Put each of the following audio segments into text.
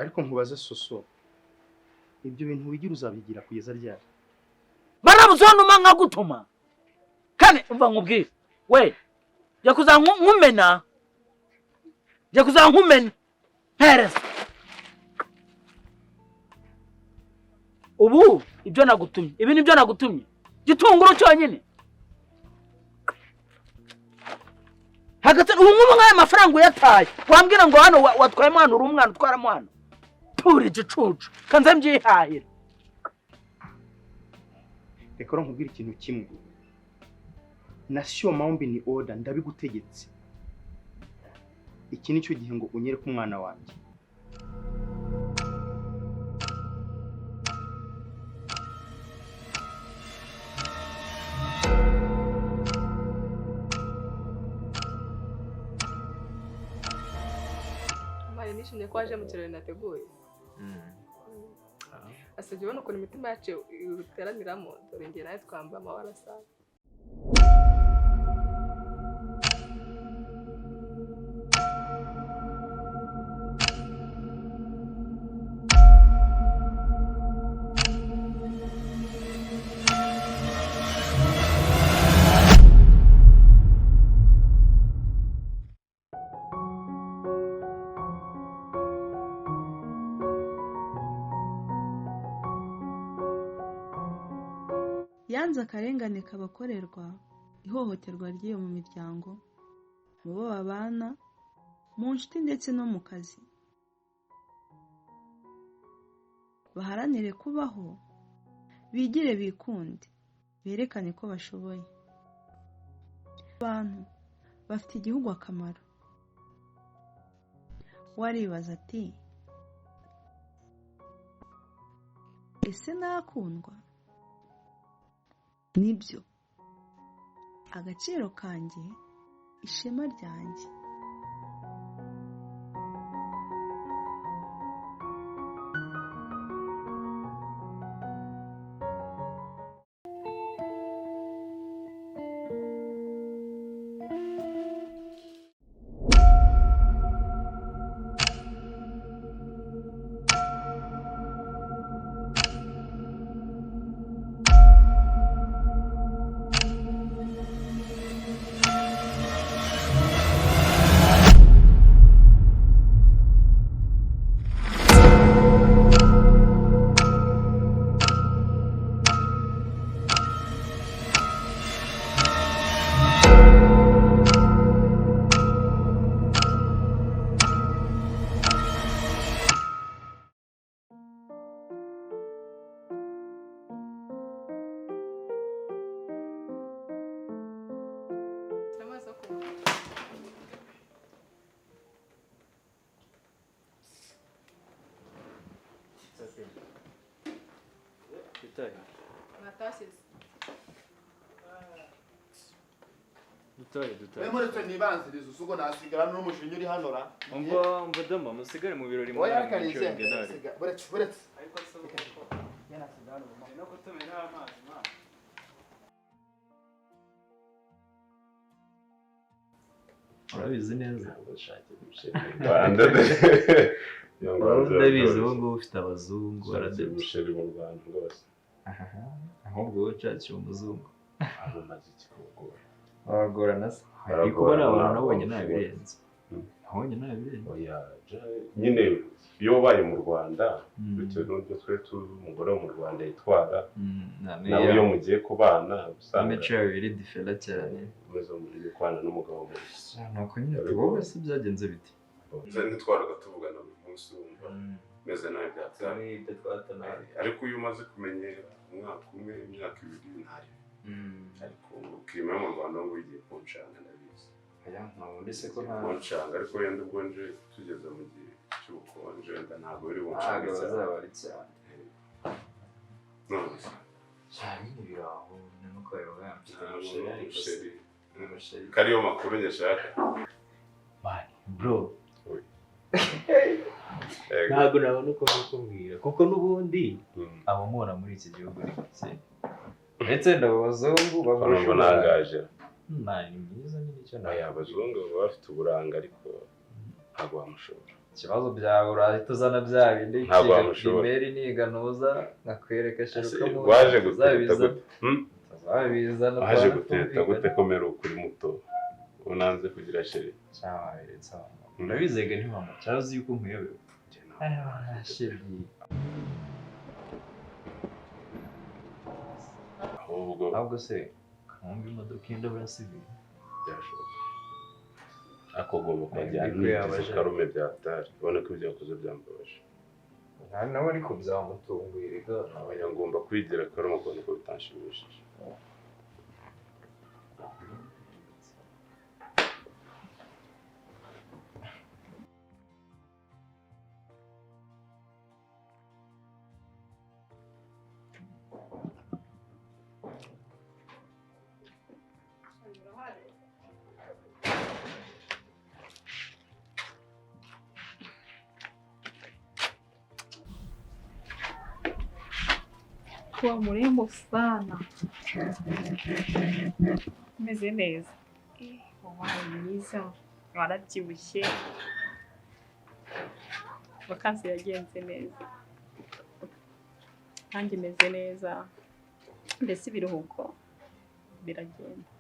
ariko nkubaze soso ibyo bintu wigira uzabigira kugeza ryari barabuzonuma nkagutuma kane umva nkubwire we jya kuzankumena pereza ubu ibyo nagutumye ibi nibyo nagutumye gitunguru cyonyine hagati ubu ngubu nk'aya mafaranga uyataye wambwira ngo hano watwaye mwana uri umwana utwara mwana turi igicucu kanze mbyihahira reka nkubwire ikintu kimwe nasiyo maombi ni order ndabigutegetse iki nicyo gihe ngo unyereke umwana wanjye nishimye ko waje mu kirori nateguye asabye ubona ukuntu imitima yacu iteraniramo dore njye nawe twambaye amabara asa yanze akarengane kabakorerwa ihohoterwa ry'iyo mu miryango mu bo babana mu nshuti ndetse no mu kazi baharanire kubaho bigire bikunde berekane ko bashoboye abantu bafite igihugu akamaro waribaza ati ese nakundwa nibyo agaciro kanjye ishema ryanjye Muretse nibanziriza usugo nasigara n'umushinyo uri hano ra. Umva dama musigare mu birori mu Buretse. Ariko se yana sigara no gutumira amazi ma. Urabizi neza gushaka Rwanda. Ndabizi ubu ngubu ufite abazungu baradebisheri mu Rwanda rwose. Ahubwo wowe cyacu umuzungu. Aho maze ikigora. Abagorana se ariko bari abantu nabonye nabirenze nabonye nabirenze oya nyine iyo baye mu Rwanda bityo n'ubwo twe umugore wo mu Rwanda yitwara nawe iyo mugiye kubana usanga imico biri difera cyane umezo muri kwana n'umugabo muri nuko nyine wowe se byagenze biti zari twaraga tuvugana buri munsi wumva meze nawe byatari ariko uyu umaze kumenyera umwaka umwe imyaka ibiri ntari ariko kirimo mu Rwanda ngo igiye kunshanga ndabizi aya ntabwo se ko nta kunshanga ariko yenda ubwo nje tugeze mu gihe cy'ubukonje ntabwo biri bunshanga bazabari cyane none cyane ibiraho nuko yamfite kariyo makuru nyashaka mani bro ntabwo nabona uko kubwira kuko n'ubundi abamubona muri iki gihugu ni gake ndetse n'abazungu bagusha nangaje nani mwiza n'icyo nayo abazungu bafite uburanga ariko ntabwo bamushobora ikibazo byawe urahita uzana bya bindi Ntabwo kiga wamushobora. primeri niga nuza nkakwereka sheruka mu waje gutereta gute tuzabizana waje gutereta gute komera ukuri muto unanze kugira sheri cyawabiretsa urabizega ntiwama cyazi yuko nkuyobewe sheri ahubwo se nkumva imodoka yenda burasibira byashoboka ako ugomba kwajyana n'ibigize karume byatari ubona ko ibyo yakoze byambabaje nawe ariko byamutungwiriga nawe ngomba kwigira karume kubona ko bitanshimishije Kuwa mrembo sana. Umeze neza. Wabaye mwiza. Warabyibushye. Vakansi yagenze neza. Kandi meze neza. Mbese ibiruhuko biragenda.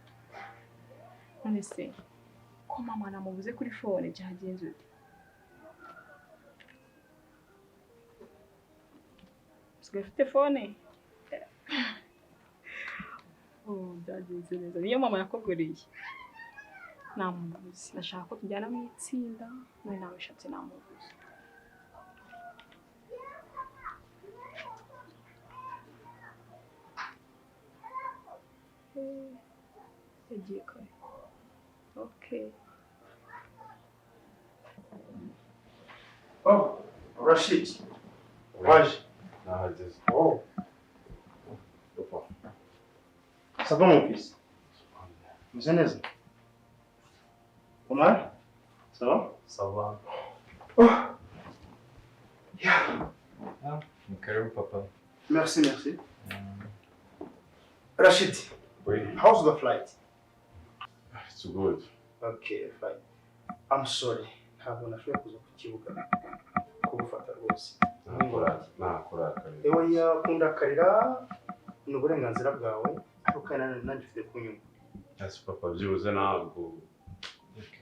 None se ko mama namubuze kuri phone byagenze ute? Ufite phone? Byagenze neza. Niyo mama yakuguriye. Namubuze. Ndashaka ko tujyana mu itsinda. None nawe ushatse namubuze. Yagiye kare. Okay. Oh, Rashid. Waje. nahageze Ça va mon fils? Meze neza? Omar? Ça va? Ça va. Oh. Karibu papa. Merci, merci. Rashid, oui how's the flight? it's good Okay, fine. I'm sorry. Ntabwo nashoboye kuza ku kibuga kubufata rwose. nakurakariye Ewe yakundakarira ni uburenganzira bwawe ariko kandi nanjye ufite kunyuma. ese papa byibuze ntabwo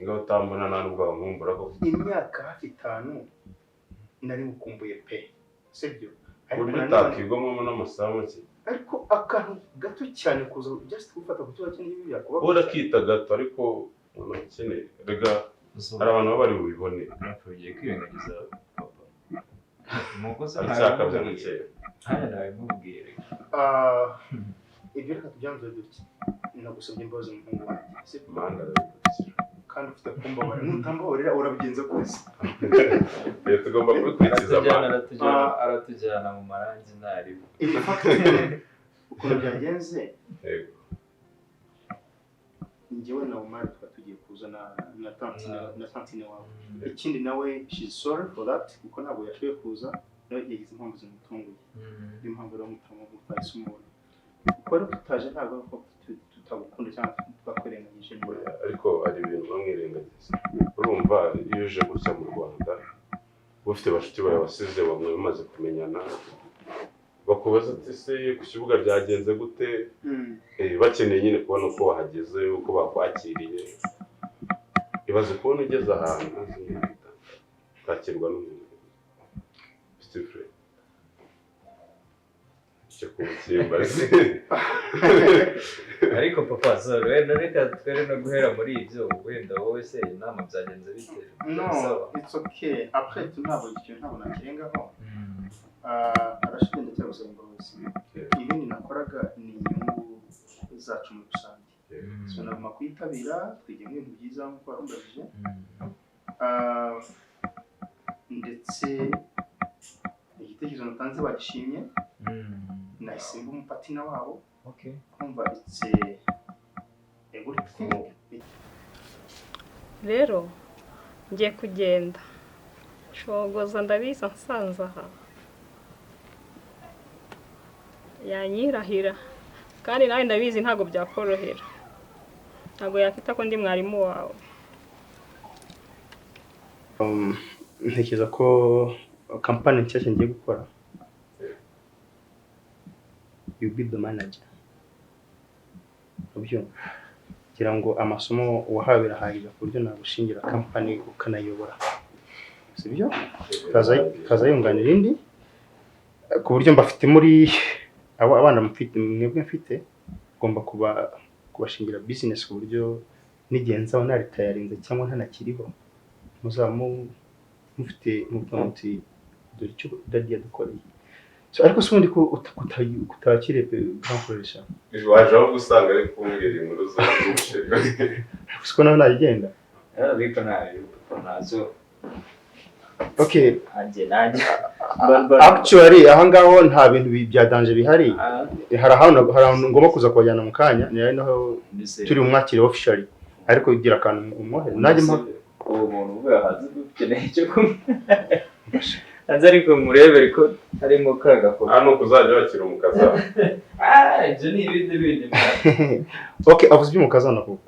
ngaho utambona nta n'ubwo wankumbura ko Imyaka hafi 5 nari mukumbuye pe. Sibyo? uburyo utakigomamo n'amasaha make ariko akantu gato cyane kuza just gufata ku kibazo cy'ibyo yakuba. urakita gato ariko unakeneye rega hari abantu baba bari bubibone ugiye kwirengagiza papa umukozi arashaka byakeye hano nawe mubwire Ibyo reka tujyanze dutya. Nagusabye imbabazi mu wanjye. Sibyo? manda arabikurikiza Kandi ufite kumbabarira nutambabarira urabigenza kwese. rero tugomba kubikurikiza aratujyana mu marangi ntaribo Ibyo fakiti ukuntu byagenze yego njyewe na Omar tugiye kuzana na tantine wawe. Ikindi nawe she's sorry for that kuko ntabwo yashoboye kuza nawe yagize impamvu zimutunguye. Iyo mpamvu rero mutahise umuntu. Kuko rero tutaje ntabwo ko tutagukunda cyangwa twakwerenganyije nyuma. ariko ari ibintu bamwirengagiza urumva iyo uje gutya mu Rwanda ufite bashuti bawe wasize bamwe bamaze kumenyana bakubaza ati se ku kibuga byagenze gute bakeneye nyine kubona uko wahageze uko bakwakiriye ibaze kubona ugeze ahantu ukakirwa n'umuntu Steve cyo kumutsimbaza ariko papa zoro wenda reka twere no guhera muri ibyo wenda wowe se inama byagenze bite? No, it's okay. Après ntabwo ikintu ntabwo nakirengaho. Arashobora cyangwa se imbabazi. Ibindi nakoraga ni inyungu zacu mu rusange. So naguma kwitabira twigiye mu bintu byiza nk'uko warumbajije. Ndetse igitekerezo natanze bagishimye. Nahise mba umupatina wabo. Okay. Kumva it's a good thing. Rero ngiye kugenda. Shogoza ndabiza nsanze aha. Yanyirahira. Kandi nawe ndabizi ntago byakorohera. Ntago yakita ko ndi mwarimu wawe. ntekereza ko kampani nshyashya ngiye gukora you be the manager ubyumva kugira ngo amasomo wahawe birahagije ku buryo nagushingira kampani ukanayobora sibyo kaza yunganira indi ku buryo mbafite muri abana mfite mwebwe mfite ngomba kubashingira business ku buryo nigenza aho naritayarinze cyangwa ntanakiriho muzamu mufite muti dore icyo dadi yadukoreye so ariko se ubundi ko kutakire kankoresha waje aho gusanga ari kumbwira inkuru za busheri siko nawe nagenda ariko nazo okay nanjye actually aha ngaho nta bintu bya danger bihari hari ahantu ngomba kuza kubajyana mu kanya ni ari naho turi umwakire officially ariko ugira akantu umuhe najye mpa uwo muntu uvuye hanze dukeneye icyo kumwe hanze ariko murebere ko harimo kagakora hano kuzajya bakira umukazana ibyo ni ibindi okay avuze iby'umukazana kuko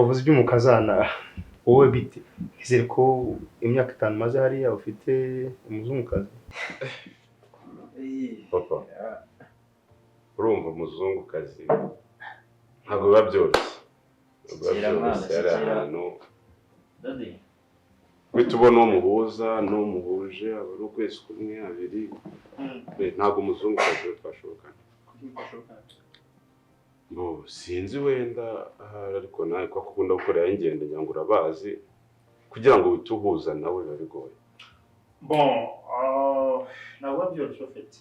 avuze iby'umukazana wowe bite izere ko imyaka 5 maze hariya ufite umuzungukazi papa urumva umuzungukazi ntabwo biba byoroshye yari ahantu tubona uwo muhuza n'uwo muhuje aba ari ukwezi kumwe abiri ntabwo umuzungukazi we twashobokana sinzi wenda ariko nawe ko akunda gukorera ingendo ngira ngo urabazi kugira ngo wituhuza nawe biba bigoye bon ntabwo byoroshye ufite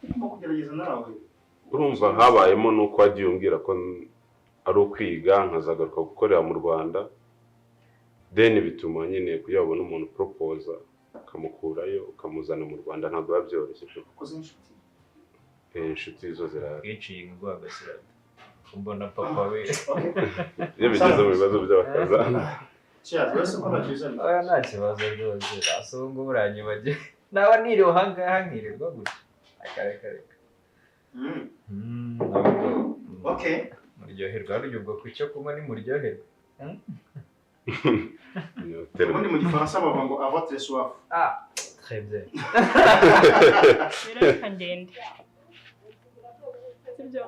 ugomba kugerageza nawe urumva habayemo nuko wagiye umbwira ko ari ukwiga nkazagaruka gukorera mu Rwanda then bituma nyine kugira ubone umuntu proposa ukamukurayo ukamuzana mu Rwanda ntabwo biba byoroshye inshuti zo ziraciye ngo agasirata mbona papa we iyo bigeze mu bibazo by'abakaza oya nta kibazo rwose asonga buranyibage naba niriwe ahangaha nkirirwa gutya akareka okay muryoherwa rujyubwo ku cyo kunywa ni muryoherwa ubundi mu gifaransa bavuga ngo avoir très soif très bien bireka ngende sibyo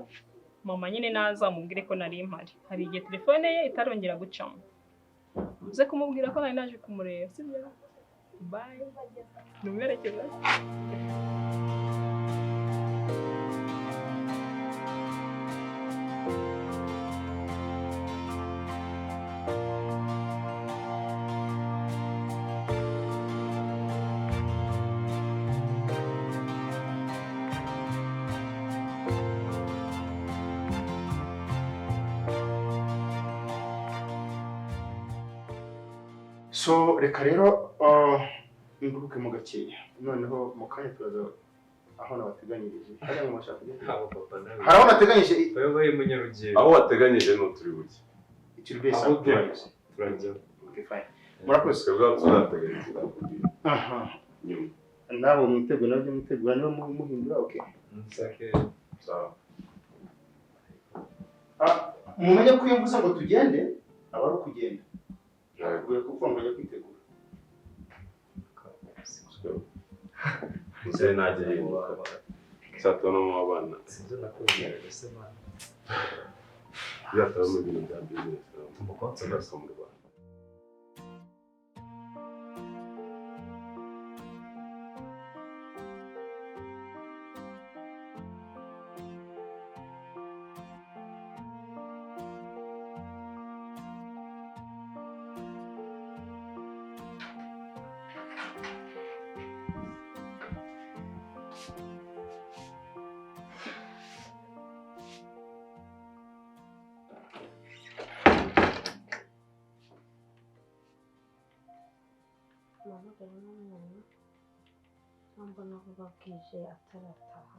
mama nyine nazamubwire ko nari impari hari igihe telefone ye itarongera gucamo uze kumubwira ko nari naje kumureba sibyo bye numerekeza so reka rero nguruke mu gakeya noneho mu kanya turaza aho nabateganyirije hari mu mashaka hari aho nateganyije wewe munyarugero aho wateganyije no turi buke turi bese aho turajya okay fine murakoze twebwe tuzateganyije aha nyuma nabo mwitegura nabyo mwitegura niba muhindura okay nsake sawa mumenye ko iyo mvuze ngo tugende aba ari ukugenda ntabwo kuko ngo njya kwitegura Mzee naje yimuka satona mu abana sinzo nakubwira gese bana yatawe mu bintu bya business umukonso mu Rwanda Navuganye n'umuntu mbona vuba bwije atarataha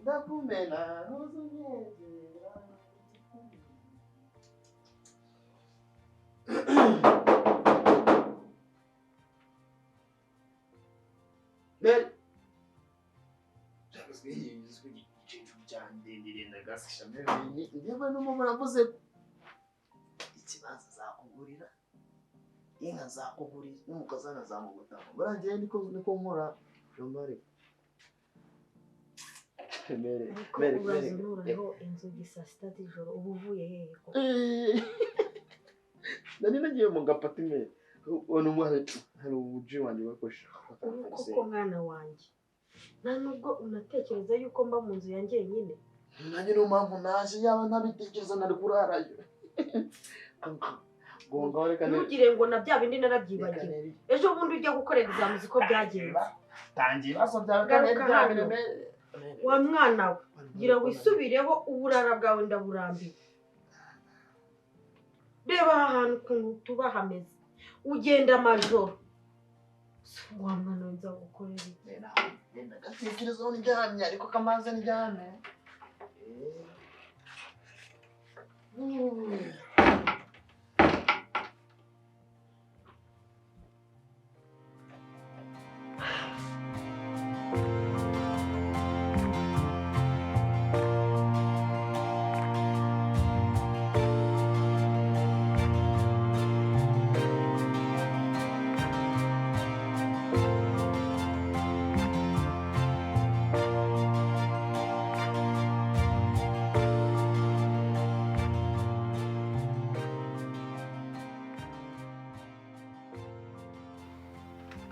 ndakumena ntuzungenzera Bel Cyangwa se igice cyandendire ndagasisha mbere ndeba no muravuze ikibanza zakugurira inka zakugurira n'umukazana zamugutanga barangiye niko nkora Romari Mere uraho inzugi saa sita z'ijoro uba uvuye hehe ko nari nagiye mu gapati mere ubona umwana hari umuji wanjye bakosha koko mwana wanjye nta nubwo unatekereza yuko mba mu nzu yanjye nyine nanjye niyo mpamvu naje yaba ntabitekereza nari kurarayo ntugire ngo na bya bindi narabyibagiwe ejo bundi ujya gukora examen ko byagenze tangiye baso byawe wa mwana we gira wisubireho uburara bwawe ndaburambiwe reba ahantu ukuntu tuba hameze ugenda amajoro wa mwana we nzagukorera iki ndagatekerezaho ndyamye ariko kamaze ndyame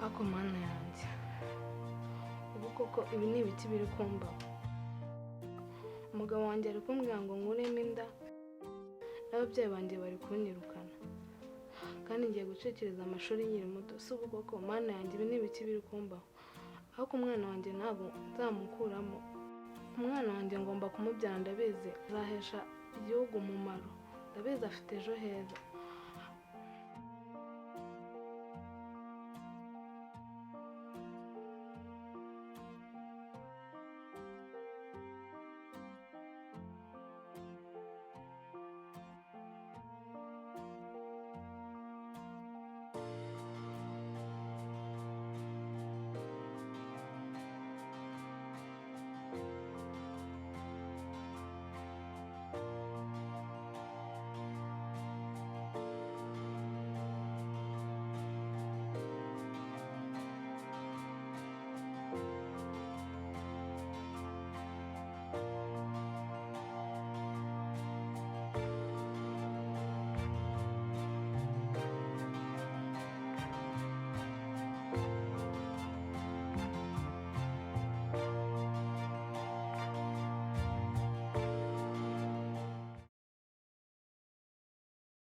Ako mana yanjye ubu koko ibi ni ibiti biri kumbaho umugabo wanjye ari kumbwira ngo nkuremo inda n'ababyeyi banjye bari kunyirukana kandi ngiye gucikiriza amashuri nkiri muto si ubu koko mana yanjye ibi ni ibiti biri kumbaho ariko umwana wanjye ntabwo nzamukuramo umwana wanjye ngomba kumubyara ndabizi azahesha igihugu umumaro ndabizi afite ejo heza